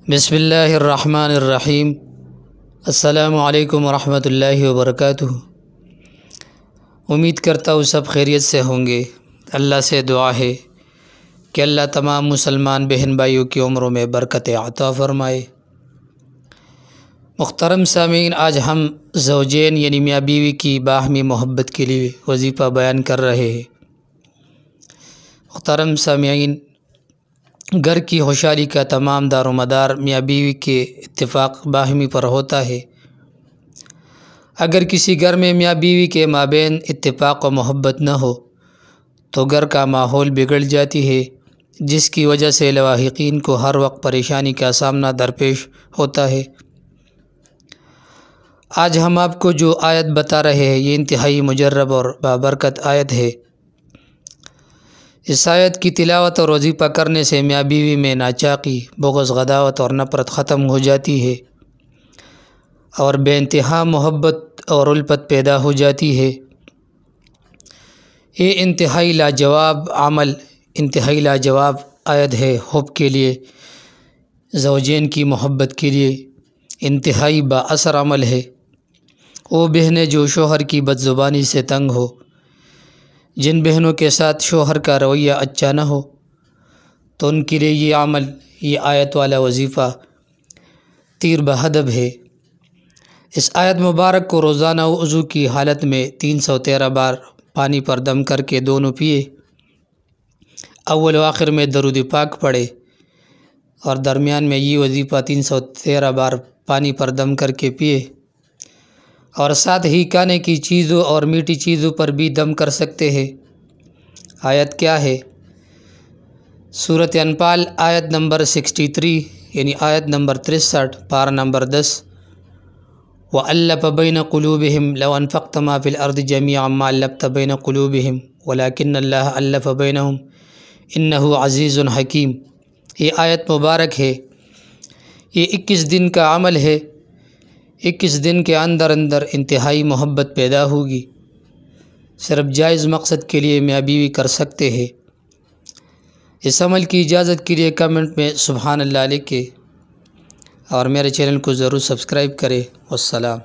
بسم اللہ الرحمن الرحیم۔ السلام علیکم ورحمۃ اللہ وبرکاتہ۔ امید کرتا ہوں سب خیریت سے ہوں گے۔ اللہ سے دعا ہے کہ اللہ تمام مسلمان بہن بھائیوں کی عمروں میں برکت عطا فرمائے۔ محترم سامعین، آج ہم زوجین یعنی میاں بیوی کی باہمی محبت کے لیے وظیفہ بیان کر رہے ہیں۔ محترم سامعین، گھر کی خوشحالی کا تمام دار و مدار میاں بیوی کے اتفاق باہمی پر ہوتا ہے۔ اگر کسی گھر میں میاں بیوی کے مابین اتفاق و محبت نہ ہو تو گھر کا ماحول بگڑ جاتی ہے، جس کی وجہ سے لاحقین کو ہر وقت پریشانی کا سامنا درپیش ہوتا ہے۔ آج ہم آپ کو جو آیت بتا رہے ہیں یہ انتہائی مجرب اور بابرکت آیت ہے۔ اس آیت کی تلاوت اور وظیفہ کرنے سے میاں بیوی میں ناچاقی، بغض، غداوت اور نفرت ختم ہو جاتی ہے اور بے انتہا محبت اور الفت پیدا ہو جاتی ہے۔ یہ انتہائی لاجواب عمل، انتہائی لاجواب آیت ہے حب کے لیے، زوجین کی محبت کے لیے انتہائی با اثر عمل ہے۔ وہ بہنیں جو شوہر کی بد زبانی سے تنگ ہو، جن بہنوں کے ساتھ شوہر کا رویہ اچھا نہ ہو، تو ان کے لیے یہ عمل، یہ آیت والا وظیفہ تیر بہدف ہے۔ اس آیت مبارک کو روزانہ وضو کی حالت میں 313 بار پانی پر دم کر کے دونوں پیے، اول و آخر میں درود پاک پڑھے اور درمیان میں یہ وظیفہ 313 بار پانی پر دم کر کے پیے، اور ساتھ ہی کھانے کی چیزوں اور میٹھی چیزوں پر بھی دم کر سکتے ہیں۔ آیت کیا ہے؟ سورۃ انفال آیت نمبر 63 یعنی آیت نمبر 63 پارہ نمبر 10۔ وَأَلَّفَ بَيْنَ قُلُوبِهِمْ لَوْ أَنفَقْتَ مَا فِي الْأَرْضِ جَمِيعًا مَا أَلَّفْتَ بَيْنَ قُلُوبِهِمْ وَلَكِنَّ اللَّهَ أَلَّفَ بَيْنَهُمْ إِنَّهُ عَزِيزٌ حَكِيمٌ۔ یہ آیت مبارک ہے، یہ 21 دن کا عمل ہے۔ 21 دن کے اندر انتہائی محبت پیدا ہوگی۔ صرف جائز مقصد کے لیے میاں بیوی کر سکتے ہیں۔ اس عمل کی اجازت کے لیے کمنٹ میں سبحان اللہ لکھیں اور میرے چینل کو ضرور سبسکرائب کریں۔ والسلام۔